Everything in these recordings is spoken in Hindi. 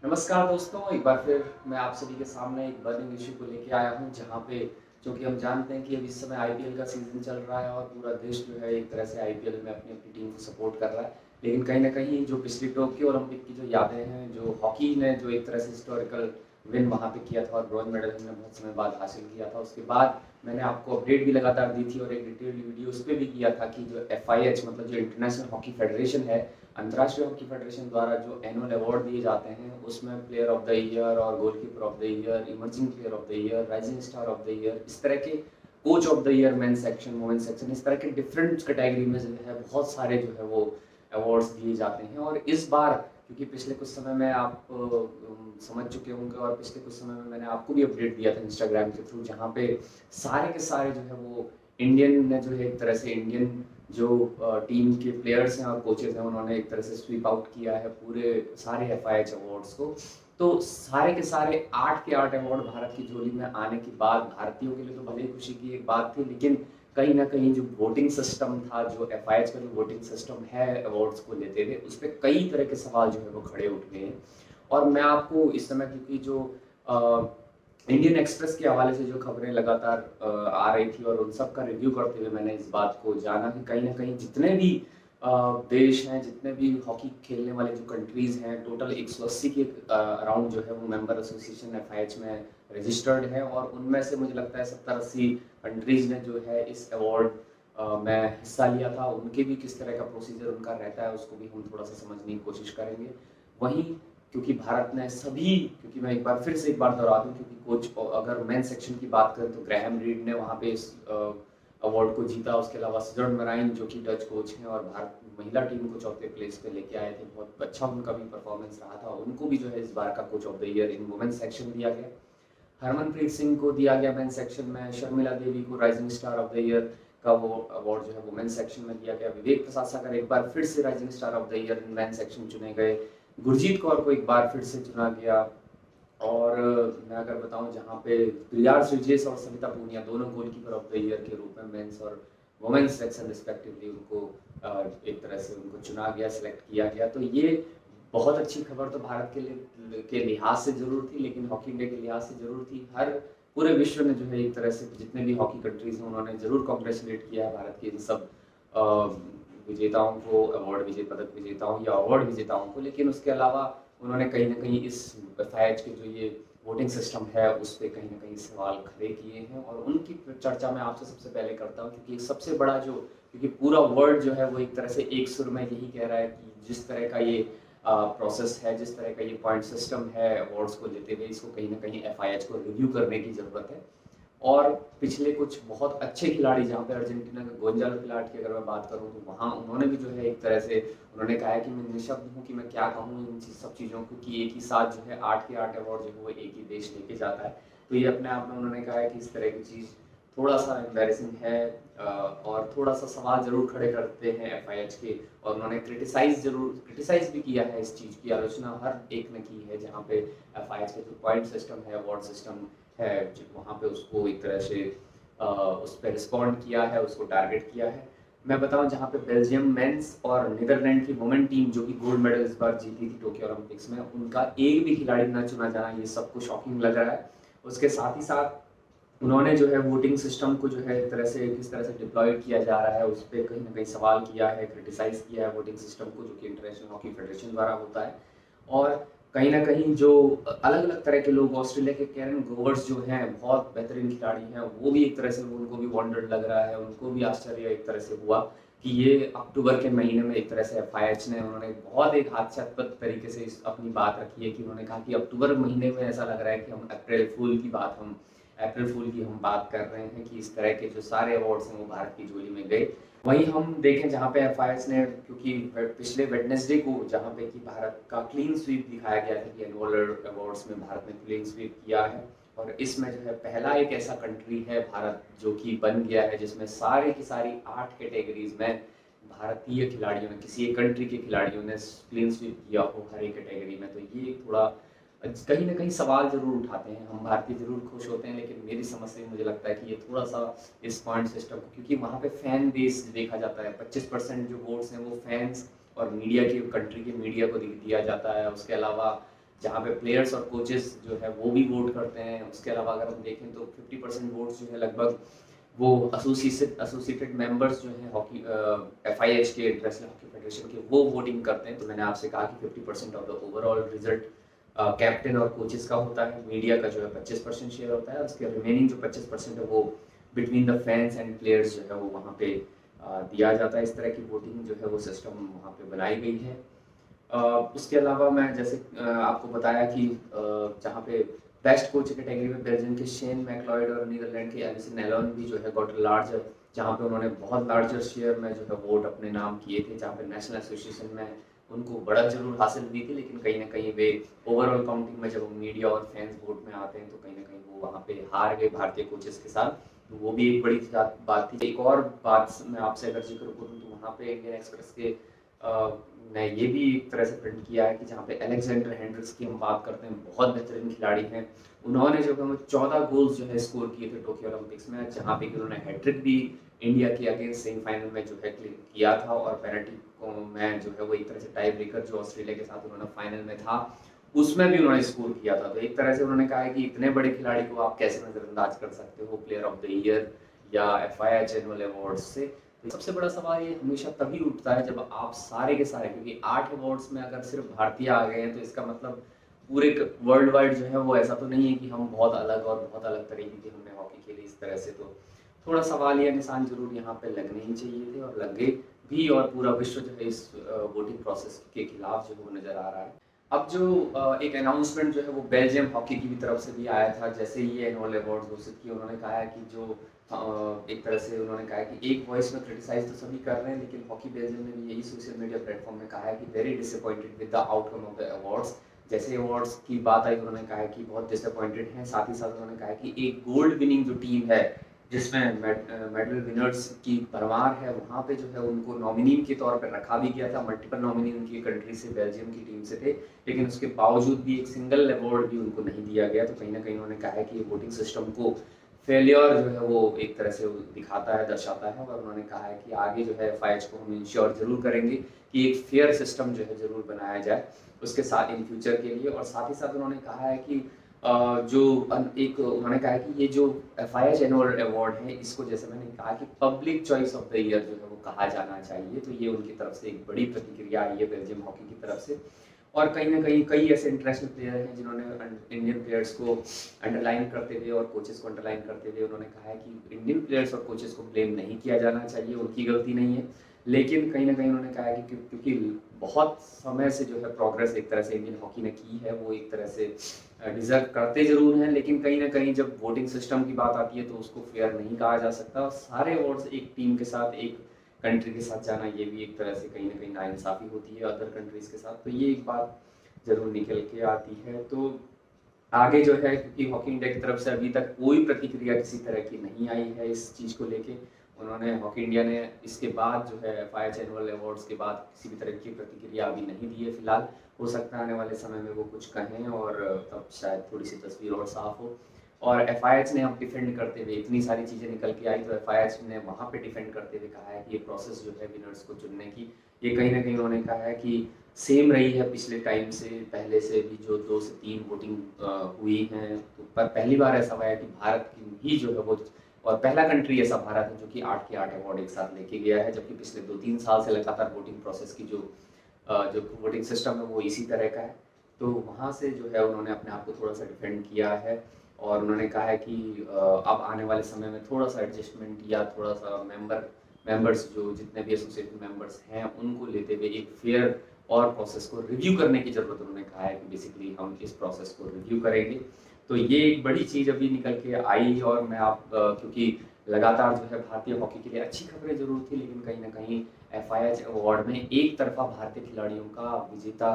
नमस्कार दोस्तों, एक बार फिर मैं आप सभी के सामने एक बर्निंग इश्यू को लेके आया हूँ, जहाँ पे चूँकि हम जानते हैं कि अभी इस समय आईपीएल का सीज़न चल रहा है और पूरा देश जो है एक तरह से आईपीएल में अपनी-अपनी टीम को सपोर्ट कर रहा है। लेकिन कहीं न कहीं जो पिछली टोक्यो ओलंपिक की जो यादें हैं, जो हॉकी ने जो एक तरह से हिस्टोरिकल विन वहाँ पे किया था और ब्रॉन्ज मेडल हमने बहुत समय बाद हासिल किया था। उसके बाद मैंने आपको अपडेट भी लगातार दी थी और एक डिटेल्ड वीडियो उस पे भी किया था कि जो एफआईएच मतलब जो इंटरनेशनल हॉकी फेडरेशन है, अंतर्राष्ट्रीय हॉकी फेडरेशन द्वारा जो एनुअल अवार्ड दिए जाते हैं, उसमें प्लेयर ऑफ द ईयर और goalkeeper of the year, emerging player of the year, rising star of the year, इस तरह के coach of the year, main section, women section, इस तरह के डिफरेंट कैटेगरी में जो है बहुत सारे जो है वो अवार्ड्स दिए जाते हैं। और इस बार क्योंकि पिछले कुछ समय में आप समझ चुके होंगे और पिछले कुछ समय में मैंने आपको भी अपडेट दिया था इंस्टाग्राम के थ्रू, जहाँ पे सारे के सारे जो है वो इंडियन ने जो है एक तरह से इंडियन जो टीम के प्लेयर्स हैं और कोचेज़ हैं, उन्होंने एक तरह से स्वीप आउट किया है पूरे सारे एफआईएच अवार्ड्स को। तो सारे के सारे 8 के 8 अवार्ड भारत की झोली में आने के बाद भारतीयों के लिए तो भले ही खुशी की एक बात थी, लेकिन कहीं न कहीं जो वोटिंग सिस्टम था, जो एफआईएच का जो वोटिंग सिस्टम है अवार्ड्स को लेते हुए, उस पे कई तरह के सवाल जो है वो खड़े उठ गए हैं। और मैं आपको इस समय क्योंकि जो अ, इंडियन एक्सप्रेस के हवाले से जो खबरें लगातार आ रही थी और उन सब का रिव्यू करते हुए मैंने इस बात को जाना कि कहीं न कहीं जितने भी देश हैं, जितने भी हॉकी खेलने वाले जो कंट्रीज़ हैं, टोटल 180 के अराउंड जो है वो मेंबर एसोसिएशन एफआईएच में रजिस्टर्ड है और उनमें से मुझे लगता है 70-80 कंट्रीज़ ने जो है इस अवार्ड में हिस्सा लिया था। उनके भी किस तरह का प्रोसीजर उनका रहता है, उसको भी हम थोड़ा-सा समझने की कोशिश करेंगे। वहीं क्योंकि भारत ने सभी क्योंकि मैं एक बार दोहरा दूँ, क्योंकि कोच अगर मेन सेक्शन की बात करें तो ग्राहम रीड ने वहाँ पे इस अवार्ड को जीता। उसके अलावा सिजर्न मराइन जो कि डच कोच हैं और भारत महिला टीम को चौथे प्लेस पे लेके आए थे, बहुत अच्छा उनका भी परफॉर्मेंस रहा था। उनको भी जो है इस बार का coach of the year in women section दिया गया। हरमनप्रीत सिंह को दिया गया मेन सेक्शन में, शर्मिला देवी को rising star of the year का वो अवार्ड जो है वुमेन सेक्शन में दिया गया। विवेक प्रसाद सागर एक बार फिर से rising star of the year in main section चुने गए। गुरजीत कौर को एक बार फिर से चुना गया। और मैं अगर बताऊं जहाँ पे प्रियार श्रीजेश और सविता पूनिया दोनों गोलकीपर ऑफ द ईयर के रूप में मेंस और वुमेन्स सेक्शन रिस्पेक्टिवली उनको एक तरह से उनको चुना गया, सिलेक्ट किया गया। तो ये बहुत अच्छी खबर तो भारत के लिए के लिहाज से जरूर थी, लेकिन हॉकी इंडिया के लिहाज से जरूर थी। हर पूरे विश्व ने जो है एक तरह से जितने भी हॉकी कंट्रीज हैं उन्होंने जरूर कॉन्ग्रेचुलेट किया है भारत के इन सब अ, विजेताओं को, अवार्ड पदक विजेताओं या अवार्ड विजेताओं को। लेकिन उसके अलावा उन्होंने कहीं ना कहीं इस एफआईएच के जो ये वोटिंग सिस्टम है उस पर कहीं ना कहीं सवाल खड़े किए हैं और उनकी चर्चा मैं आपसे सबसे पहले करता हूँ, क्योंकि सबसे बड़ा जो क्योंकि पूरा वर्ल्ड जो है वो एक तरह से एक सुर में यही कह रहा है कि जिस तरह का ये प्रोसेस है, जिस तरह का ये पॉइंट सिस्टम है अवार्ड्स को लेते हुए, इसको कहीं ना कहीं एफआईएच को रिव्यू करने की ज़रूरत है। और पिछले कुछ बहुत अच्छे खिलाड़ी, जहाँ पे अर्जेंटीना के गोंजालो पिलाट की अगर मैं बात करूँ तो वहाँ उन्होंने भी जो है एक तरह से उन्होंने कहा है कि मैं निःशब्द हूँ कि मैं क्या कहूँ इन सब चीज़ों को, कि एक ही साथ जो है 8 के 8 अवार्ड जो है वो एक ही देश लेके जाता है। तो ये अपने आप में उन्होंने कहा है कि इस तरह की चीज़ थोड़ा सा एम्बेरसिंग है और थोड़ा सा सवाल जरूर खड़े करते हैं एफआईएच के। और उन्होंने क्रिटिसाइज भी किया है, इस चीज़ की आलोचना हर एक ने की है, जहाँ पे एफआईएच का जो पॉइंट सिस्टम है, अवार्ड सिस्टम है, वहाँ पे उसको एक तरह से उस पर रिस्पॉन्ड किया है, उसको टारगेट किया है। मैं बताऊं जहाँ पे बेल्जियम मेंस और नीदरलैंड की वुमेन टीम जो कि गोल्ड मेडल इस बार जीती थी टोक्यो ओलंपिक्स में, उनका एक भी खिलाड़ी न चुना जाना, ये सबको शॉकिंग लग रहा है। उसके साथ ही साथ उन्होंने जो है वोटिंग सिस्टम को जो है एक तरह से किस तरह से डिप्लॉयड किया जा रहा है उस पर कहीं ना कहीं सवाल किया है, क्रिटिसाइज किया है वोटिंग सिस्टम को, जो कि इंटरनेशनल हॉकी फेडरेशन द्वारा होता है। और कहीं ना कहीं जो अलग अलग तरह के लोग, ऑस्ट्रेलिया के कैरन ग्रोवर्स जो हैं बहुत बेहतरीन खिलाड़ी हैं, वो भी एक तरह से उनको भी वॉन्डर्ड लग रहा है, उनको भी आश्चर्य एक तरह से हुआ कि ये अक्टूबर के महीने में एक तरह से एफआईएच ने उन्होंने बहुत एक हास्यास्पद तरीके से अपनी बात रखी है कि उन्होंने कहा कि अक्टूबर महीने में ऐसा लग रहा है कि हम अप्रैल फूल की हम बात कर रहे हैं कि इस तरह के जो सारे अवार्ड्स हैं वो भारत की झोली में गए। वहीं हम देखें जहाँ पे एफआईएच ने, क्योंकि पिछले वेडनेसडे को जहाँ पे कि भारत का क्लीन स्वीप दिखाया गया था कि एनुअल अवार्ड्स में भारत ने क्लीन स्वीप किया है, और इसमें जो है पहला एक ऐसा कंट्री है भारत जो कि बन गया है जिसमें सारी की सारी 8 कैटेगरीज में भारतीय खिलाड़ियों ने, किसी एक कंट्री के खिलाड़ियों ने क्लीन स्वीप किया हो हर एक कैटेगरी में। तो ये थोड़ा कहीं ना कहीं सवाल जरूर उठाते हैं। हम भारतीय जरूर खुश होते हैं, लेकिन मेरी समझ से मुझे लगता है कि ये थोड़ा सा इस पॉइंट सिस्टम को, क्योंकि वहाँ पे फैन बेस देखा जाता है, 25% जो वोट्स हैं वो फैंस और मीडिया की, कंट्री के मीडिया को दिया जाता है। उसके अलावा जहाँ पे प्लेयर्स और कोचेस जो है वो भी वोट करते हैं। उसके अलावा अगर हम देखें तो 50% वोट्स जो है लगभग वो एसोसिएटेड मेंबर्स जो हैं हॉकी FIH के, इंटरनेशनल हॉकी फेडरेशन के, वो वोटिंग करते हैं। तो मैंने आपसे कहा कि 50% of the overall result captain और कोचेस का होता है। मीडिया का जो है 25% शेयर होता है, और उसके रिमेनिंग जो 25% है वो between the fans and players जो है वो वहाँ पे दिया जाता है। इस तरह की वोटिंग जो है वो सिस्टम वहाँ पे बनाई गई है। उसके अलावा मैं जैसे आपको बताया कि जहाँ पे बेस्ट कोच कैटेगरी में बेल्जियम के शेन मैकलॉयड और नीदरलैंड के एलिसन एलन भी जो है गॉट लार्जर, जहाँ पे उन्होंने बहुत लार्जर शेयर में जो है वोट अपने नाम किए थे, जहाँ पे नेशनल एसोसिएशन में उनको बढ़त जरूर हासिल हुई थी, लेकिन कहीं ना कहीं वे ओवरऑल काउंटिंग में जब मीडिया और फैंस वोट में आते हैं तो कहीं ना कहीं वो वहाँ पे हार गए भारतीय कोचेस के साथ। तो वो भी एक बड़ी बात थी। एक और बात मैं आपसे अगर जिक्र करूँ तो वहाँ पे इंडियन एक्सप्रेस के ने ये भी एक तरह से प्रिंट किया है कि जहाँ पे अलेक्जेंडर हेंड्रिक्स की हम बात करते हैं, बहुत बेहतरीन खिलाड़ी हैं। उन्होंने जो है 14 गोल्स जो है स्कोर किए थे टोक्यो ओलंपिक्स में, जहाँ पे उन्होंने हैट्रिक भी इंडिया के अगेंस्ट सेमीफाइनल में जो है किया था, और पेनल्टी में जो है वो एक तरह से टाई ब्रेकर जो ऑस्ट्रेलिया के साथ उन्होंने फाइनल में था उसमें भी उन्होंने स्कोर किया था। तो एक तरह से उन्होंने कहा है कि इतने बड़े खिलाड़ी को आप कैसे नजरअंदाज कर सकते हो प्लेयर ऑफ द ईयर या FIH एनुअल अवार्ड से। तो सबसे बड़ा सवाल ये हमेशा तभी उठता है जब आप सारे के सारे, क्योंकि 8 अवार्ड्स में अगर सिर्फ भारतीय आ गए हैं तो इसका मतलब पूरे वर्ल्ड वाइड जो है वो ऐसा तो नहीं है कि हम बहुत अलग और बहुत अलग तरीके की हमने हॉकी खेली इस तरह से। तो थोड़ा सवाल या निशान जरूर यहाँ पे लगने ही चाहिए थे, और लग गए भी, और पूरा विश्व जो है इस वोटिंग प्रोसेस के खिलाफ जो है वो नजर आ रहा है। अब जो एक अनाउंसमेंट जो है वो बेल्जियम हॉकी की भी तरफ से भी आया था, जैसे ये एनुअल अवार्ड घोषित किए, उन्होंने कहा है कि जो एक तरह से उन्होंने कहा है कि एक वॉइस में क्रिटिसाइज तो सभी कर रहे हैं, लेकिन हॉकी बेल्जियम ने भी यही सोशल मीडिया प्लेटफॉर्म में कहा है कि very disappointed with the outcome of the awards. जैसे अवार्ड्स की बात आई उन्होंने कहा है कि बहुत डिसअपॉइंटेड हैं। साथ ही साथ उन्होंने कहा है कि एक गोल्ड विनिंग जो टीम है जिसमें मेडल विनर्स की भरमार है, वहाँ पे जो है उनको नॉमिनी के तौर पर रखा भी गया था। मल्टीपल नॉमिनी उनकी कंट्री से, बेल्जियम की टीम से थे, लेकिन उसके बावजूद भी एक सिंगल अवार्ड भी उनको नहीं दिया गया। तो कहीं ना कहीं उन्होंने कहा है कि वोटिंग सिस्टम को फेलियर जो है वो एक तरह से दिखाता है, दर्शाता है। और उन्होंने कहा है कि आगे जो है FIH को हम इंश्योर जरूर करेंगे कि एक फेयर सिस्टम जो है जरूर बनाया जाए उसके साथ इन फ्यूचर के लिए। और साथ ही साथ उन्होंने कहा है कि जो एक उन्होंने कहा है कि ये जो FIH एनुअल अवार्ड है इसको, जैसे मैंने कहा कि public choice of the year जो है वो कहा जाना चाहिए। तो ये उनकी तरफ से एक बड़ी प्रतिक्रिया आई है बेल्जियम हॉकी की तरफ से। और कहीं ना कहीं कई ऐसे इंटरनेशनल प्लेयर हैं जिन्होंने इंडियन प्लेयर्स को अंडरलाइन करते हुए और कोचेस को अंडरलाइन करते हुए उन्होंने कहा है कि इंडियन प्लेयर्स और कोचेस को ब्लेम नहीं किया जाना चाहिए, उनकी गलती नहीं है। लेकिन कहीं ना कहीं उन्होंने कहा है कि क्योंकि बहुत समय से जो है प्रोग्रेस एक तरह से इंडियन हॉकी ने की है, वो एक तरह से डिजर्व करते जरूर हैं, लेकिन कहीं ना कहीं जब वोटिंग सिस्टम की बात आती है तो उसको फेयर नहीं कहा जा सकता। सारे अवार्ड्स एक टीम के साथ, एक कंट्री के साथ जाना, ये भी एक तरह से कहीं ना कहीं नाइंसाफी होती है अदर कंट्रीज के साथ। तो ये एक बात जरूर निकल के आती है। तो आगे जो है, क्योंकि हॉकी इंडिया की तरफ से अभी तक कोई प्रतिक्रिया किसी तरह की नहीं आई है इस चीज़ को लेके, उन्होंने हॉकी इंडिया ने इसके बाद जो है FIH एनुअल अवार्ड्स के बाद किसी भी तरह की प्रतिक्रिया अभी नहीं दी है फिलहाल। हो सकता है आने वाले समय में वो कुछ कहें और तब शायद थोड़ी सी तस्वीर और साफ हो। और FIH ने अब डिफेंड करते हुए, इतनी सारी चीज़ें निकल के आई तो FIH ने वहाँ पे डिफेंड करते हुए कहा है कि ये प्रोसेस जो है विनर्स को चुनने की, ये कहीं ना कहीं उन्होंने कहा है कि सेम रही है पिछले टाइम से, पहले से भी जो 2 से 3 वोटिंग हुई हैं। तो पर पहली बार ऐसा हुआ है कि भारत की ही जो है वो, और पहला कंट्री ऐसा भारत है जो कि 8 के 8 अवार्ड एक साथ लेके गया है, जबकि पिछले 2-3 साल से लगातार वोटिंग प्रोसेस की जो वोटिंग सिस्टम है वो इसी तरह का है। तो वहाँ से जो है उन्होंने अपने आप को थोड़ा सा डिफेंड किया है, और उन्होंने कहा है कि अब आने वाले समय में थोड़ा सा एडजस्टमेंट या थोड़ा सा मेंबर्स जो जितने भी एसोसिएशन मेंबर्स हैं उनको लेते हुए एक फेयर और प्रोसेस को रिव्यू करने की ज़रूरत उन्होंने कहा है कि बेसिकली हम इस प्रोसेस को रिव्यू करेंगे। तो ये एक बड़ी चीज़ अभी निकल के आई। और मैं क्योंकि लगातार जो है भारतीय हॉकी के लिए अच्छी खबरें जरूर थी, लेकिन कहीं ना कहीं FIH अवार्ड में एक तरफा भारतीय खिलाड़ियों का विजेता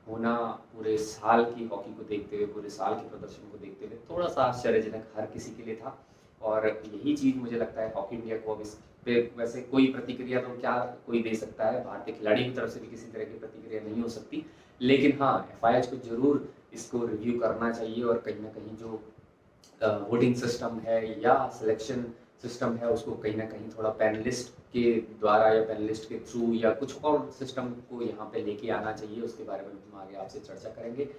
होना पूरे साल की हॉकी को देखते हुए, पूरे साल के प्रदर्शन को देखते हुए थोड़ा सा आश्चर्यजनक हर किसी के लिए था। और यही चीज़ मुझे लगता है हॉकी इंडिया को अब इस पे वैसे कोई प्रतिक्रिया तो क्या कोई दे सकता है, भारतीय खिलाड़ी की तरफ से भी किसी तरह की प्रतिक्रिया नहीं हो सकती, लेकिन हाँ FIH को जरूर इसको रिव्यू करना चाहिए। और कहीं ना कहीं जो वोटिंग सिस्टम है या सिलेक्शन सिस्टम है उसको कहीं ना कहीं थोड़ा पैनलिस्ट के द्वारा या पैनलिस्ट के थ्रू या कुछ और सिस्टम को यहाँ पे लेके आना चाहिए, उसके बारे में हम आगे आपसे चर्चा करेंगे।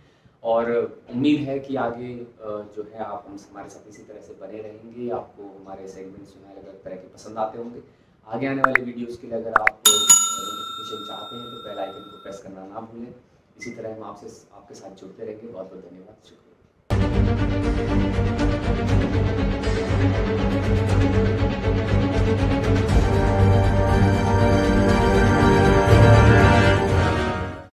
और उम्मीद है कि आगे जो है आप हम हमारे साथ इसी तरह से बने रहेंगे। आपको हमारे सेगमेंट्स जो है अलग अलग तरह के पसंद आते होंगे। आगे आने वाले वीडियोज़ के लिए अगर आप नोटिफिकेशन चाहते हैं तो बेल आइकन को प्रेस करना ना भूलें। इसी तरह हम आपके साथ जुड़ते रहेंगे। बहुत बहुत धन्यवाद, शुक्रिया।